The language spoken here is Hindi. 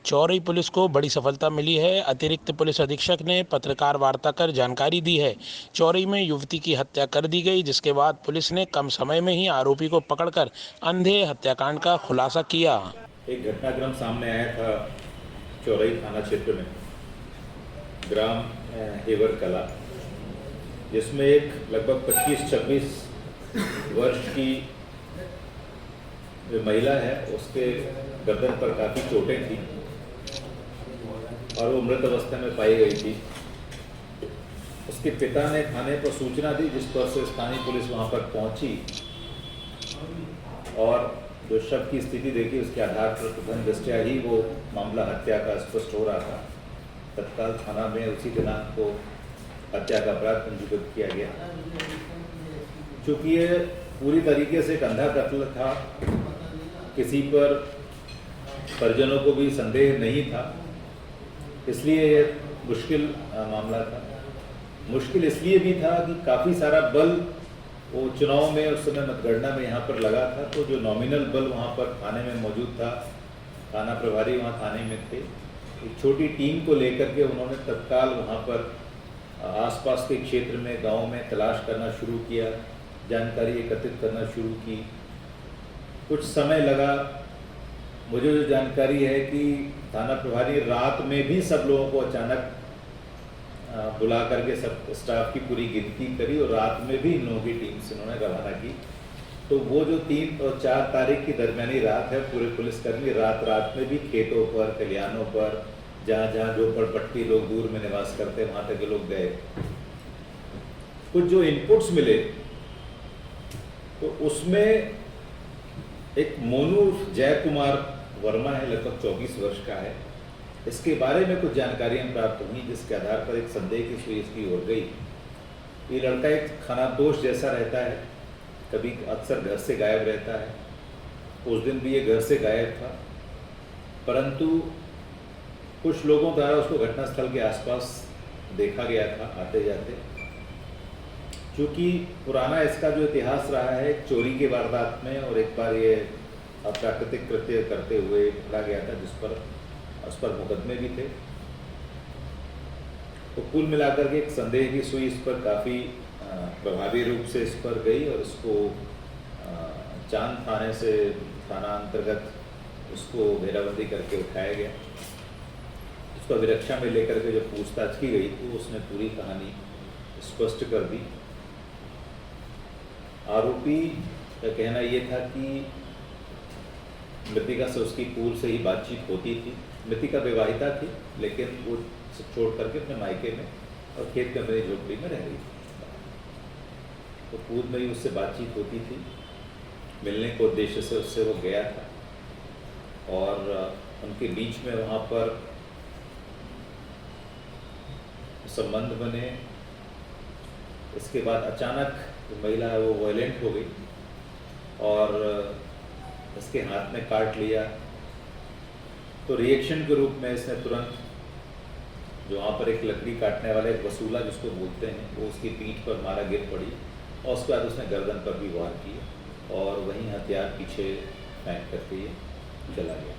चौरई पुलिस को बड़ी सफलता मिली है। अतिरिक्त पुलिस अधीक्षक ने पत्रकार वार्ता कर जानकारी दी है। चौरई में युवती की हत्या कर दी गई, जिसके बाद पुलिस ने कम समय में ही आरोपी को पकड़कर अंधे हत्याकांड का खुलासा किया। एक घटनाक्रम सामने आया था चौरई थाना क्षेत्र में, ग्राम हेवर कला, जिसमें एक लगभग 25-26 वर्ष की जो महिला है उसके गर्दन पर काफ़ी चोटें थी और वो मृत अवस्था में पाई गई थी। उसके पिता ने थाने पर सूचना दी, जिस पर से स्थानीय पुलिस वहां पर पहुंची और जो शव की स्थिति देखी उसके आधार पर प्रथम दृष्टया ही वो मामला हत्या का स्पष्ट हो रहा था। तत्काल थाना में उसी दिनांक को हत्या का अपराध पंजीकृत किया गया। चूँकि ये पूरी तरीके से एक अंधा कत्ल था, किसी पर परिजनों को भी संदेह नहीं था, इसलिए ये मुश्किल मामला था। मुश्किल इसलिए भी था कि काफ़ी सारा बल वो चुनाव में उस समय मतगणना में यहाँ पर लगा था, तो जो नॉमिनल बल वहाँ पर थाने में मौजूद था, थाना प्रभारी वहाँ थाने में थे, एक छोटी टीम को लेकर के उन्होंने तत्काल वहाँ पर आसपास के क्षेत्र में, गांव में तलाश करना शुरू किया, जानकारी एकत्रित करना शुरू की। कुछ समय लगा। मुझे जो जानकारी है कि थाना प्रभारी रात में भी सब लोगों को अचानक बुला करके सब स्टाफ की पूरी गिनती करी और रात में भी इन लोगों की टीम से उन्होंने रवाना की। तो वो जो 3 और 4 तारीख की दरमियानी रात है, पूरे पुलिसकर्मी रात में भी खेतों पर, खलिहानों पर, जहाँ जहाँ झोपड़पट्टी लोग दूर में निवास करते वहाँ तक लोग गए। कुछ जो इनपुट्स मिले तो उसमें एक मोनू जयकुमार वर्मा है, लगभग 24 वर्ष का है। इसके बारे में कुछ जानकारियाँ प्राप्त हुई, जिसके आधार पर एक संदेह की सुई इसकी हो गई। ये लड़का एक खानाबदोश जैसा रहता है, कभी अक्सर घर से गायब रहता है। उस दिन भी ये घर से गायब था, परंतु कुछ लोगों द्वारा उसको घटनास्थल के आसपास देखा गया था आते जाते। क्योंकि पुराना इसका जो इतिहास रहा है चोरी के वारदात में, और एक बार ये अप्राकृतिक कृत्य करते हुए पकड़ा गया था, उस पर मुकदमे भी थे। तो कुल मिलाकर के एक संदेह की सुई इस पर काफ़ी प्रभावी रूप से इस पर गई और इसको चांद थाने से थाना अंतर्गत उसको घेराबंदी करके उठाया गया। उसको अभिरक्षा में लेकर के जब पूछताछ की गई तो उसने पूरी कहानी स्पष्ट कर दी। आरोपी का कहना ये था कि मृतिका से उसकी पूर्व से ही बातचीत होती थी। मृतिका विवाहिता थी, लेकिन वो छोड़ करके अपने मायके में और खेत में मेरी झोपड़ी में रह रही थी। तो पूर्व में ही उससे बातचीत होती थी, मिलने के उद्देश्य से उससे वो गया था और उनके बीच में वहाँ पर संबंध बने। इसके बाद अचानक जो महिला है वो वायलेंट हो गई और इसके हाथ में काट लिया। तो रिएक्शन के रूप में इसने तुरंत जो वहाँ पर एक लकड़ी काटने वाला एक वसूला जिसको बोलते हैं, वो उसकी पीठ पर मारा, गिर पड़ी और उसके बाद उसने गर्दन पर भी वार किया और वहीं हथियार पीछे फेंक करके ये चला गया।